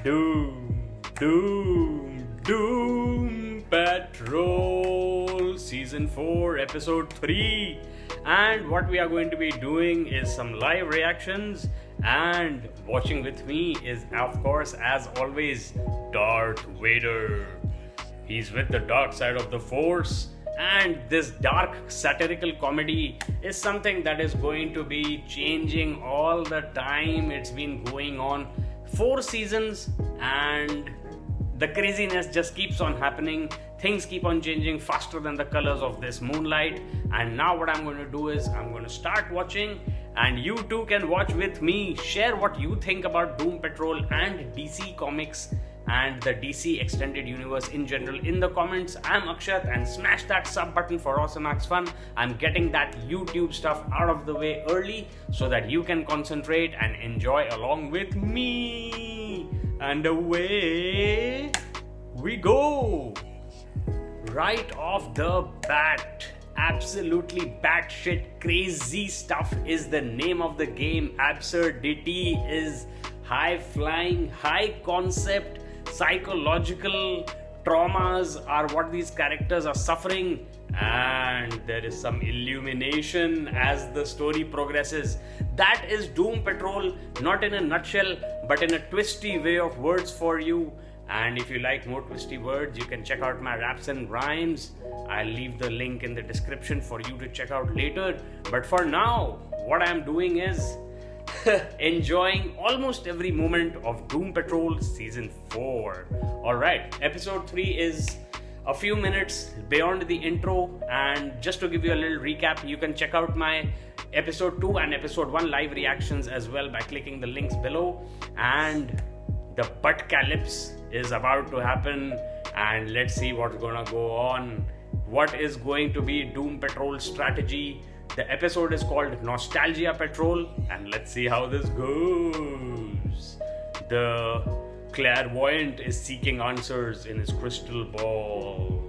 Doom Patrol Season 4 Episode 3. And what we are going to be doing is some live reactions, and watching with me is, of course, as always, Darth Vader. He's with the dark side of the Force, and this dark satirical comedy is something that is going to be changing all the time. It's been going on 4 seasons and the craziness just keeps on happening. Things keep on changing faster than the colors of this moonlight. And now what I'm going to do is I'm going to start watching, and you too can watch with me. Share what you think about Doom Patrol and DC Comics and the DC Extended Universe in general in the comments. I'm Akshat, and smash that sub button for awesomax fun. I'm getting that YouTube stuff out of the way early so that you can concentrate and enjoy along with me. And away we go. Right off the bat, absolutely batshit crazy stuff is the name of the game. Absurdity is high flying, high concept. Psychological traumas are what these characters are suffering, and there is some illumination as the story progresses. That is Doom Patrol, not in a nutshell, but in a twisty way of words for you. And if you like more twisty words, you can check out my raps and rhymes. I'll leave the link in the description for you to check out later. But for now, what I'm doing is enjoying almost every moment of Doom Patrol Season 4. Alright, Episode 3 is a few minutes beyond the intro, and just to give you a little recap, you can check out my Episode 2 and Episode 1 live reactions as well by clicking the links below. And the Buttcalypse is about to happen, and let's see what's gonna go on. What is going to be Doom Patrol strategy? The episode is called Nostalgia Patrol, and let's see how this goes. The clairvoyant is seeking answers in his crystal ball.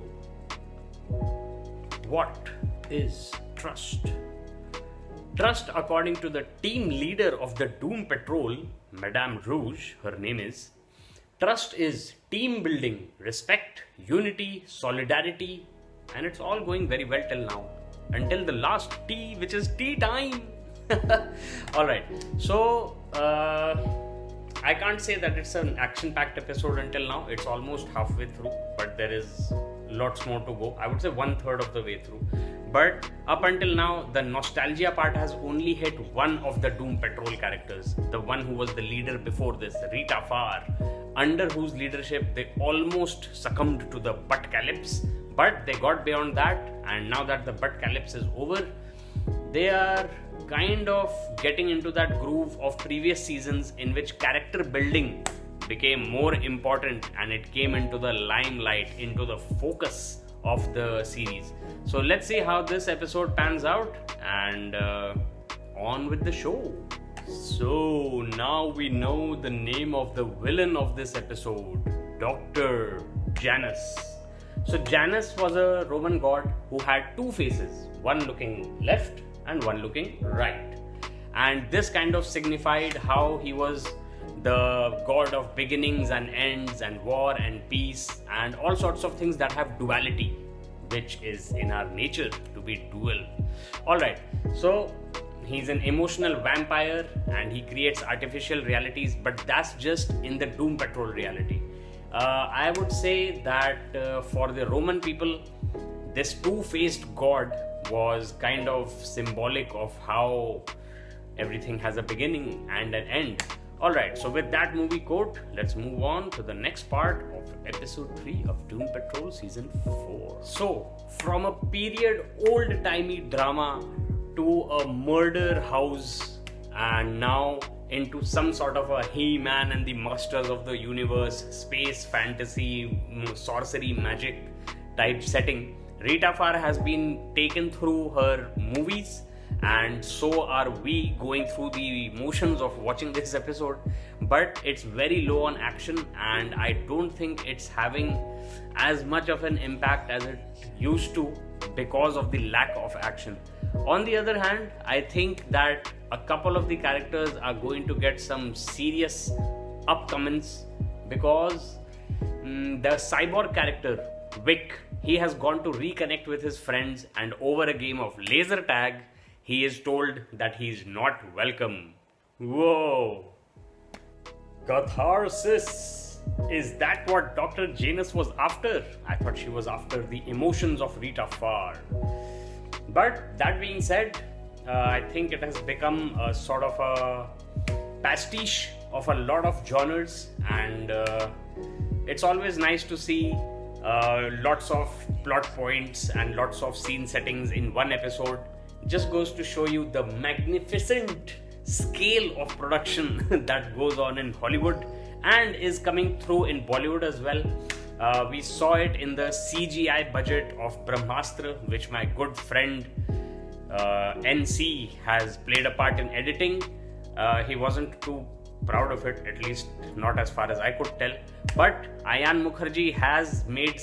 What is trust? Trust, according to the team leader of the Doom Patrol, Madame Rouge, her name is, trust is team building, respect, unity, solidarity, and it's all going very well till now. Until the last tea, which is tea time. Alright, so I can't say that it's an action-packed episode until now. It's almost halfway through, but there is lots more to go. I would say 1/3 of the way through. But up until now, the nostalgia part has only hit one of the Doom Patrol characters, the one who was the leader before this, Rita Farr, under whose leadership they almost succumbed to the Buttcalypse. But they got beyond that, and now that the Buttcalypse is over, they are kind of getting into that groove of previous seasons in which character building became more important and it came into the limelight, into the focus of the series. So let's see how this episode pans out, and on with the show. So now we know the name of the villain of this episode, Dr. Janus. So Janus was a Roman god who had 2 faces, one looking left and one looking right. And this kind of signified how he was the god of beginnings and ends and war and peace and all sorts of things that have duality, which is in our nature to be dual. Alright, so he's an emotional vampire and he creates artificial realities, but that's just in the Doom Patrol reality. I would say that for the Roman people, this 2-faced god was kind of symbolic of how everything has a beginning and an end. Alright, so with that movie quote, let's move on to the next part of Episode 3 of Doom Patrol Season 4. So, from a period old-timey drama to a murder house, and now into some sort of a He-Man and the Masters of the Universe, space, fantasy, sorcery, magic type setting, Rita Farr has been taken through her movies, and so are we going through the motions of watching this episode. But it's very low on action, and I don't think it's having as much of an impact as it used to because of the lack of action. On the other hand, I think that a couple of the characters are going to get some serious upcomings because the cyborg character Vic, he has gone to reconnect with his friends, and over a game of laser tag, he is told that he is not welcome. Whoa! Catharsis! Is that what Dr. Janus was after? I thought she was after the emotions of Rita Farr. But that being said, I think it has become a sort of a pastiche of a lot of genres, and it's always nice to see lots of plot points and lots of scene settings in one episode. Just goes to show you the magnificent scale of production that goes on in Hollywood and is coming through in Bollywood as well. We saw it in the CGI budget of Brahmastra, which my good friend NC has played a part in editing. He wasn't too proud of it, at least not as far as I could tell. But Ayan Mukherjee has made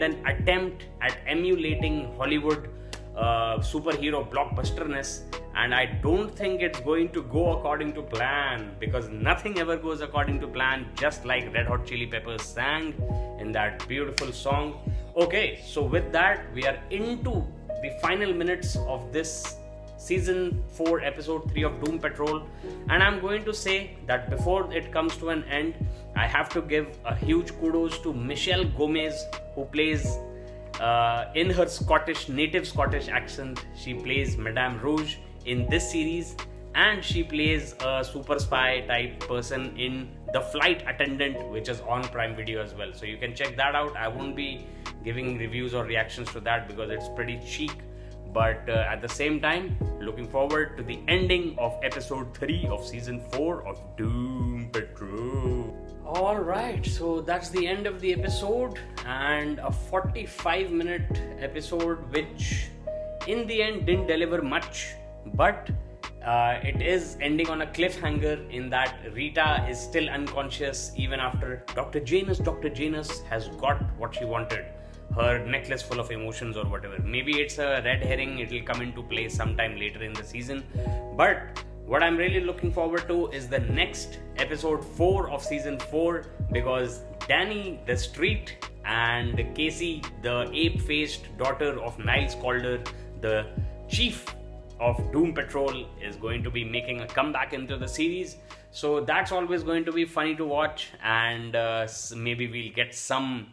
an attempt at emulating Hollywood superhero blockbusterness, and I don't think it's going to go according to plan, because nothing ever goes according to plan, just like Red Hot Chili Peppers sang in that beautiful song. Okay, so with that, we are into the final minutes of this season 4 episode 3 of Doom Patrol, and I'm going to say that before it comes to an end, I have to give a huge kudos to Michelle Gomez, who plays in her native Scottish accent. She plays Madame Rouge in this series, and she plays a super spy type person in The Flight Attendant, which is on Prime Video as well. So you can check that out. I won't be giving reviews or reactions to that because it's pretty cheek. But at the same time, looking forward to the ending of episode 3 of season 4 of Doom Patrol. Alright, so that's the end of the episode, and a 45-minute episode which in the end didn't deliver much, but it is ending on a cliffhanger in that Rita is still unconscious even after Dr. Janus has got what she wanted. Her necklace full of emotions or whatever. Maybe it's a red herring, it will come into play sometime later in the season. But what I'm really looking forward to is the next episode 4 of season 4, because Danny the Street and Casey, the ape-faced daughter of Niles Calder, the chief of Doom Patrol, is going to be making a comeback into the series. So that's always going to be funny to watch, and maybe we'll get some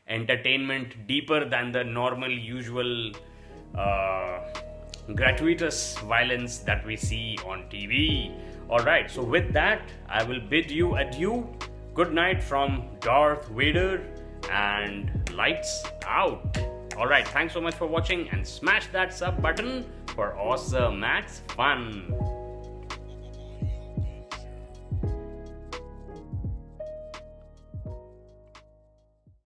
entertainment deeper than the normal usual gratuitous violence that we see on TV. Alright, so with that, I will bid you adieu. Good night from Darth Vader, and lights out. Alright, thanks so much for watching, and smash that sub button for awesomax fun.